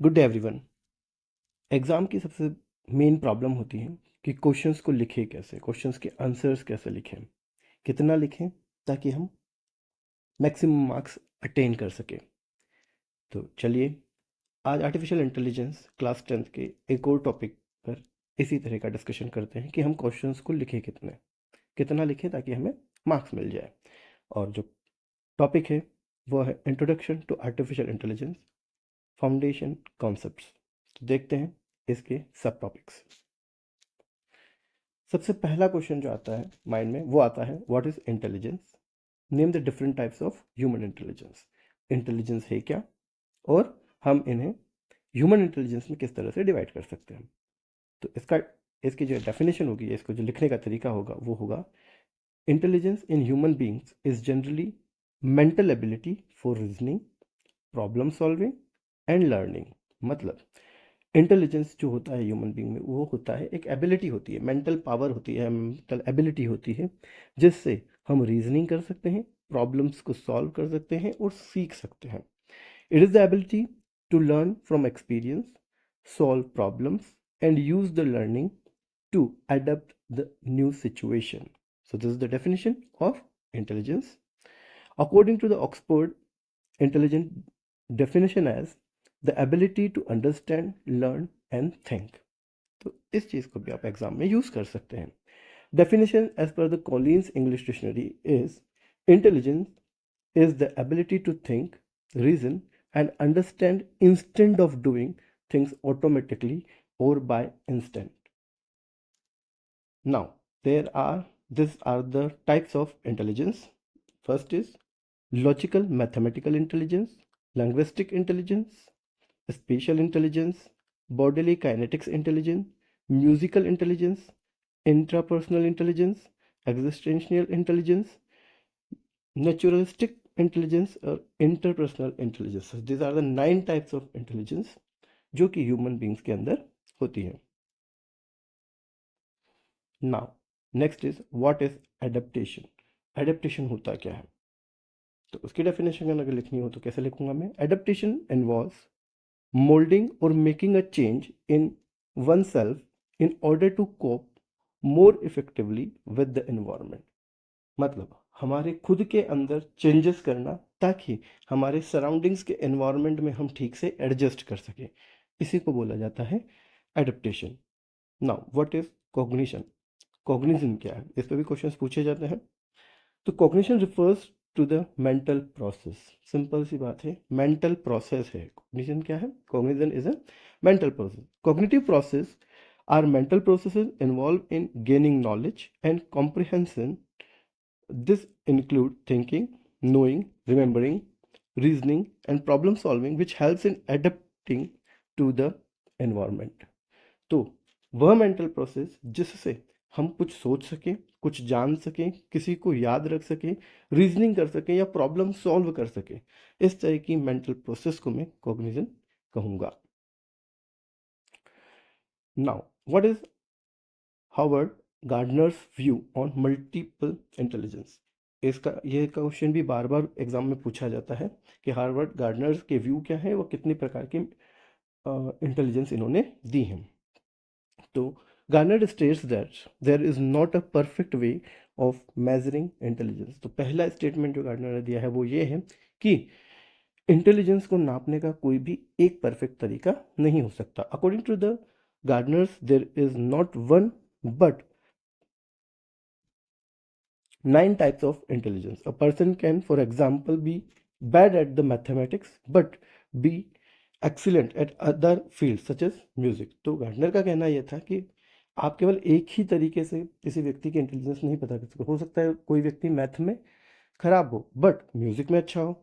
Good day everyone. Exam की सबसे main problem होती है कि क्वेश्चंस को लिखें कैसे, क्वेश्चंस के आंसर्स कैसे लिखें, कितना लिखें ताकि हम मैक्सिमम मार्क्स अटेन कर सकें। तो चलिए आज आर्टिफिशियल इंटेलिजेंस क्लास 10th के एक और टॉपिक पर इसी तरह का डिस्कशन करते हैं कि हम क्वेश्चंस को लिखें कितना लिखें ताकि हमें मार्क्स मिल जाए। और जो टॉपिक है वो है introduction to artificial intelligence foundation concepts. तो देखते हैं इसके सब टॉपिक्स। सबसे पहला क्वेश्चन जो आता है माइंड में वो आता है what is intelligence. Name the different types of human intelligence. Intelligence है क्या और हम इन्हें ह्यूमन इंटेलिजेंस में किस तरह से डिवाइड कर सकते हैं। तो इसकी जो डेफिनेशन होगी, इसको जो लिखने का तरीका होगा वो होगा intelligence in human beings is generally mental ability for reasoning, problem solving and learning. मतलब इंटेलिजेंस जो होता है ह्यूमन बींग में वो होता है, एक एबिलिटी होती है, मेंटल पावर होती है, मेंटल एबिलिटी होती है जिससे हम रीजनिंग कर सकते हैं, प्रॉब्लम्स को सॉल्व कर सकते हैं और सीख सकते हैं। It is the ability to learn from experience, solve problems and use the learning to adapt the new situation. So this is the definition of intelligence. According to the Oxford Intelligence definition as the ability to understand, learn and think. तो इस चीज़ को भी आप exam में use कर सकते हैं। Definition as per the Collins English dictionary is intelligence is the ability to think, reason and understand instead of doing things automatically or by instinct. Now, these are the types of intelligence. First is logical mathematical intelligence, linguistic intelligence, spatial intelligence, bodily kinetics intelligence, musical intelligence, intrapersonal intelligence, existential intelligence, naturalistic intelligence और interpersonal intelligence. So these are the 9 types of intelligence जो कि human beings के अंदर होती है। Now, next is what is adaptation. Adaptation होता क्या है? तो उसकी डेफिनेशन अगर लिखनी हो तो कैसे लिखूंगा मैं? Adaptation involves molding or making a change in oneself in order to cope more effectively with the environment. मतलब हमारे खुद के अंदर चेंजेस करना ताकि हमारे सराउंडिंग्स के एनवायरनमेंट में हम ठीक से एडजस्ट कर सकें, इसी को बोला जाता है adaptation. Now what is cognition? Cognition क्या है, इस पर भी क्वेश्चंस पूछे जाते हैं। तो cognition refers to the mental process. Simple सी बात है, मेंटल प्रोसेस है कॉग्निशन। क्या है? Cognition is a mental process. Cognitive process are mental processes involve in gaining knowledge and comprehension. This include thinking, knowing, remembering, reasoning, and problem solving, which helps in adapting to the environment. तो वह mental process जिससे हम कुछ सोच सकें, कुछ जान सकें, किसी को याद रख सकें, रीजनिंग कर सकें या प्रॉब्लम सॉल्व कर सकें, इस तरह की मेंटल प्रोसेस को मैं कॉग्निशन कहूँगा। Now what is Harvard Gardner's view on multiple intelligence? इसका ये क्वेश्चन भी बार बार एग्जाम में पूछा जाता है कि हार्वर्ड गार्डनर्स के व्यू क्या है, वो कितने प्रकार के इंटेलिजेंस इन्होंने दी हैं। तो Gardner states that there is not a perfect way of measuring intelligence. तो पहला स्टेटमेंट जो गार्डनर ने दिया है वो ये है कि इंटेलिजेंस को नापने का कोई भी एक परफेक्ट तरीका नहीं हो सकता। According to the Gardner's there is not one but 9 types of intelligence. A person can, for example, be bad at the mathematics but be excellent at other fields such as music. तो gardener का कहना यह था कि आप केवल एक ही तरीके से किसी व्यक्ति की इंटेलिजेंस नहीं पता कर सकते। हो सकता है कोई व्यक्ति मैथ में खराब हो बट म्यूजिक में अच्छा हो।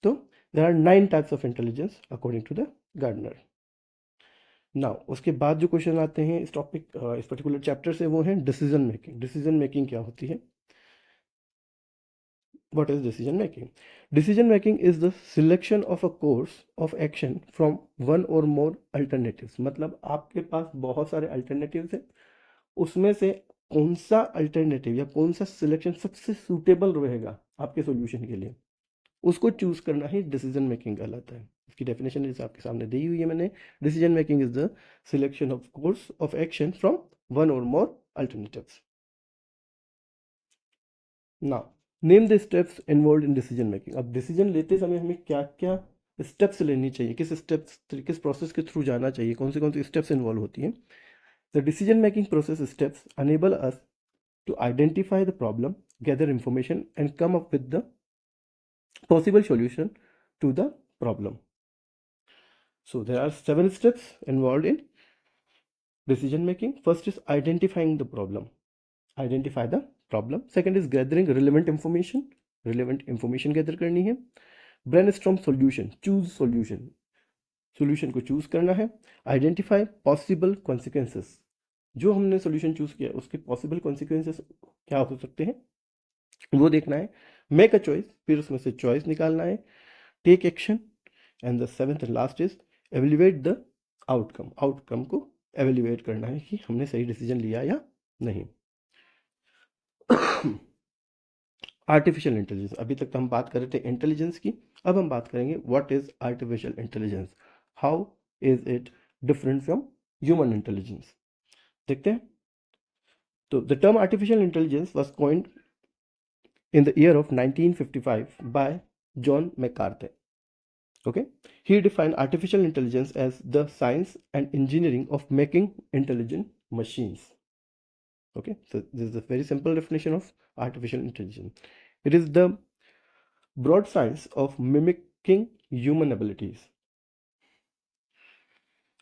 तो there are 9 types of intelligence according to the Gardner. Now उसके बाद जो क्वेश्चन आते हैं इस टॉपिक इस पर्टिकुलर चैप्टर से वो हैं डिसीजन मेकिंग। डिसीजन मेकिंग क्या होती है? What is decision making? Decision making is the selection of a course of action from one or more alternatives. मतलब आपके पास बहुत सारे alternatives हैं, उसमें से कौन सा अल्टरनेटिव या कौन सा सिलेक्शन सबसे सूटेबल रहेगा आपके सॉल्यूशन के लिए, उसको चूज करना ही डिसीजन मेकिंग कहलाता है। इसकी डेफिनेशन जैसे आपके सामने दी हुई है मैंने, decision making is the selection of course of action from one or more alternatives. Now name the steps involve in decision making. अब डिसीजन लेते समय हमें क्या क्या स्टेप्स लेनी चाहिए, किस प्रोसेस के थ्रू जाना चाहिए, कौन सी स्टेप्स इन्वॉल्व होती हैं। The decision making process steps enable us to identify the problem, gather information, and come up with the possible solution to the problem. So there are 7 steps involved in decision making. First is identifying the problem. Identify the problem. Second is gathering relevant information. Relevant information gather करनी है. Brainstorm solution. Choose solution. Solution को choose करना है. Identify possible consequences. जो हमने solution choose किया उसके possible consequences क्या हो सकते हैं वो देखना है. मेक अ चॉइस, फिर उसमें से चॉइस निकालना है. Take action, and the seventh and last is evaluate the outcome. Outcome को एवेल्युएट करना है कि हमने सही डिसीजन लिया या नहीं. आर्टिफिशियल इंटेलिजेंस, अभी तक तो हम बात कर रहे थे इंटेलिजेंस की, अब हम बात करेंगे what is artificial intelligence, how is it different from human intelligence. देखते हैं. तो the term artificial intelligence was coined in the year of 1955 by John McCarthy. Okay, he defined artificial intelligence as the science and engineering of making intelligent machines. Okay, so this is a very simple definition of artificial intelligence. It is the broad science of mimicking human abilities.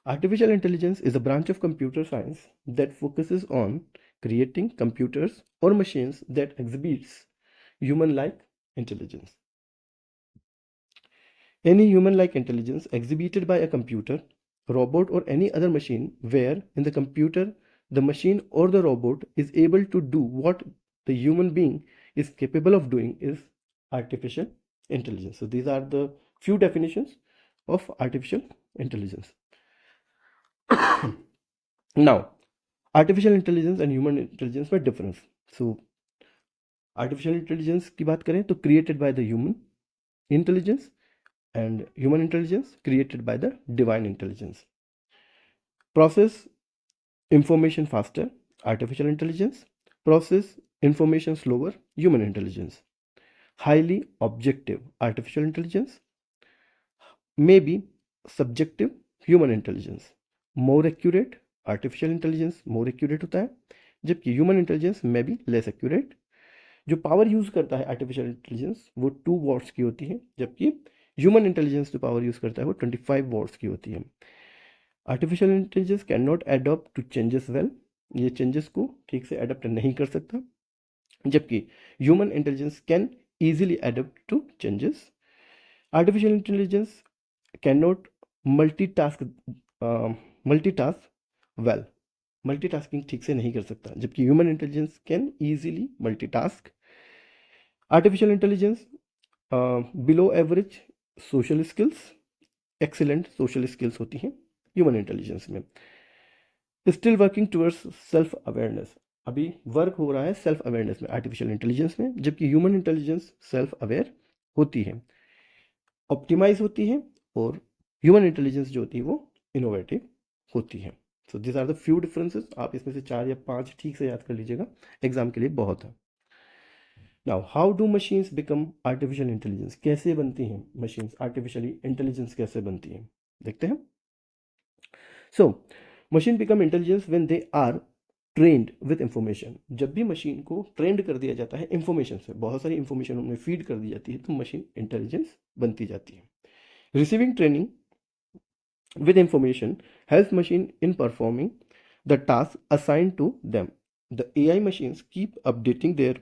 Artificial intelligence is a branch of computer science that focuses on creating computers or machines that exhibits human-like intelligence. Any human-like intelligence exhibited by a computer, robot, or any other machine where in the computer the machine or the robot is able to do what the human being is capable of doing is artificial intelligence. So these are the few definitions of artificial intelligence. Now, artificial intelligence and human intelligence में difference. So artificial intelligence की बात करें तो created by the human intelligence and human intelligence created by the divine intelligence. Process information faster, artificial intelligence. Process information slower, human intelligence. Highly objective, artificial intelligence. Maybe subjective, human intelligence. More accurate, artificial intelligence more accurate होता है, जबकि human intelligence may be less accurate. जो power use करता है artificial intelligence वो 2 watts की होती है, जबकि ह्यूमन इंटेलिजेंस जो पावर यूज करता है वो 25 वॉट्स की होती है. Artificial intelligence can not adopt to changes well, ये चेंजेस को ठीक से एडप्ट नहीं कर सकता, जबकि human intelligence can easily adapt to changes. Artificial intelligence can not multitask well, multitasking ठीक से नहीं कर सकता, जबकि human intelligence can easily multitask. Artificial intelligence below average social skills, excellent social skills होती हैं ह्यूमन इंटेलिजेंस में. Still working towards self awareness, अभी वर्क हो रहा है सेल्फ अवेयरनेस में आर्टिफिशियल इंटेलिजेंस में, जबकि ह्यूमन इंटेलिजेंस सेल्फ अवेयर होती है, ऑप्टिमाइज होती है, और ह्यूमन इंटेलिजेंस जो होती है वो इनोवेटिव होती है. So this are the few differences. आप इसमें से 4 या 5 ठीक से याद कर लीजिएगा, एग्जाम के लिए बहुत है. Now how do machines become artificial intelligence, कैसे बनती हैं मशीन्स, आर्टिफिशियली इंटेलिजेंस कैसे बनती हैं, देखते हैं. So machine become intelligence when they are trained with information. जब भी मशीन को ट्रेंड कर दिया जाता है इंफॉर्मेशन से, बहुत सारी इंफॉर्मेशन उन्हें फीड कर दी जाती है, तो मशीन इंटेलिजेंस बनती जाती है. Receiving training with information helps machine in performing the task assigned to them. The AI machines keep updating their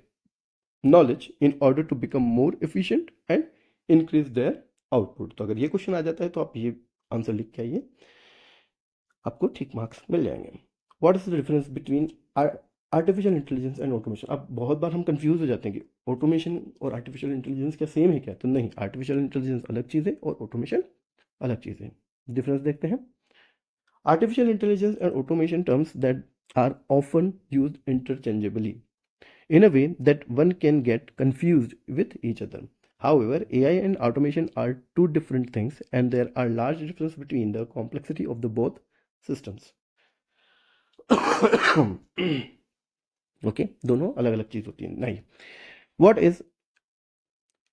knowledge in order to become more efficient and increase their output. तो अगर ये question आ जाता है तो आप ये answer लिख के आइए, आपको ठीक मार्क्स मिल जाएंगे. What is the difference between artificial intelligence and automation. अब बहुत बार हम कंफ्यूज हो जाते हैं कि ऑटोमेशन और आर्टिफिशियल इंटेलिजेंस क्या सेम है क्या, तो नहीं, आर्टिफिशियल इंटेलिजेंस अलग चीज़ है और ऑटोमेशन अलग चीज़ है. डिफरेंस देखते हैं. Artificial intelligence and automation terms that are often used interchangeably in a way that one can get confused with each other. However, AI and automation are two different things, and there are large differences between the complexity of the both systems. Okay, दोनों अलग अलग चीज होती है नहीं. What is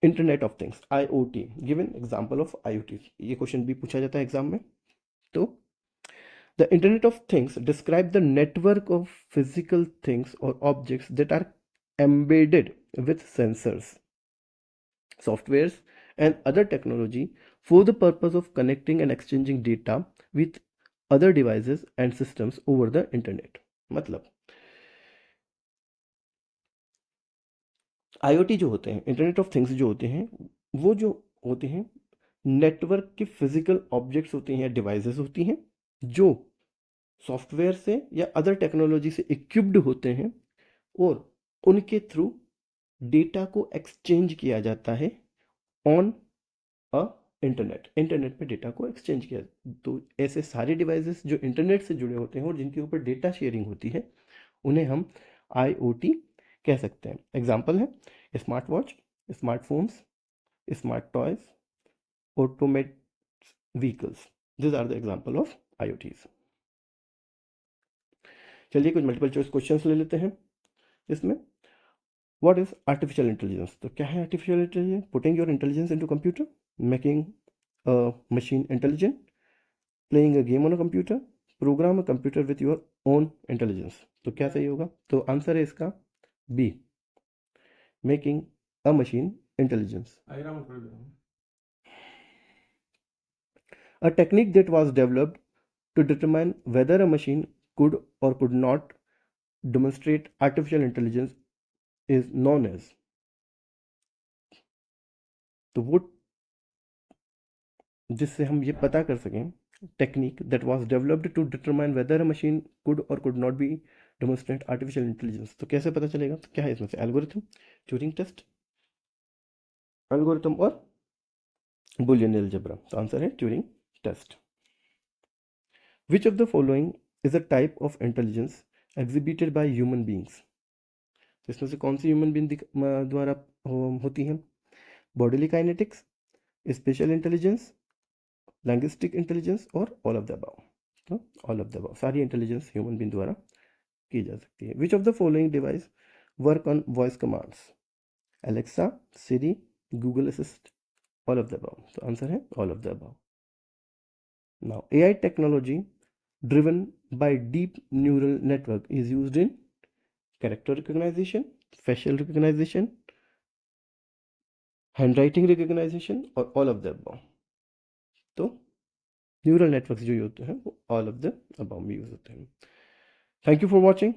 internet of things, IoT? Given example of IoT. ये question भी पूछा जाता है एग्जाम में. तो the internet of things describe the network of physical things or objects that are embedded with sensors, softwares, and other technology for the purpose of connecting and exchanging data with other devices and systems over the internet. मतलब IoT जो होते हैं, internet of things जो होते हैं, वो जो होते हैं नेटवर्क के फिजिकल ऑब्जेक्ट्स होते हैं या डिवाइसेस होती हैं जो सॉफ्टवेयर से या अदर टेक्नोलॉजी से इक्विप्ड होते हैं और उनके थ्रू डेटा को एक्सचेंज किया जाता है ऑन अ इंटरनेट पे डेटा को एक्सचेंज किया. तो ऐसे सारे डिवाइसेस जो इंटरनेट से जुड़े होते हैं और जिनके ऊपर डेटा शेयरिंग होती है उन्हें हम IoT कह सकते हैं. एग्जाम्पल है smart watch, smartphones, smart toys, automate vehicles. This are the example of IoTs. चलिए कुछ मल्टीपल चॉइस क्वेश्चंस ले लेते हैं इसमें. What is artificial intelligence? तो क्या है artificial intelligence? Putting your intelligence into computer, making a machine intelligent, playing a game on a computer, program a computer with your own intelligence. तो क्या सही होगा? तो आंसर है इसका B, making a machine intelligence. A technique that was developed to determine whether a machine could or could not demonstrate artificial intelligence is known as. तो वो जिससे हम ये पता कर सकें, technique that was developed to determine whether a machine could or could not be demonstrate artificial intelligence. तो कैसे पता चलेगा? तो क्या है इसमें से? एल्गोरिथम, ट्यूरिंग टेस्ट, एल्गोरिथम और बुलियन अलजेब्रा. तो आंसर है Turing test. Which of the following is a type of intelligence exhibited by human beings? तो इसमें से कौन सी ह्यूमन बींग द्वारा होती है? Bodily kinetics, spatial intelligence, linguistic intelligence और ऑल ऑफ द अबव. तो ऑल ऑफ द अबव, सारी इंटेलिजेंस ह्यूमन बींग द्वारा की जा सकती है. Which of the following device work on voice commands? Alexa, Siri, Google assist, all of the above. तो answer है all of the above. Now AI technology driven by deep neural network is used in character recognition, facial recognition, handwriting recognition और all of the above. तो neural networks जो होते हैं वो all of the above में use होते हैं. Thank you for watching.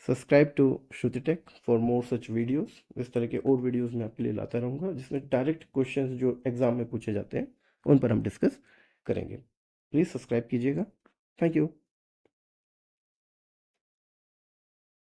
Subscribe to Shruti tech for more such videos. इस तरह के और वीडियोस मैं आपके लिए लाता रहूँगा जिसमें डायरेक्ट क्वेश्चंस जो एग्जाम में पूछे जाते हैं उन पर हम डिस्कस करेंगे. प्लीज़ सब्सक्राइब कीजिएगा. Thank you.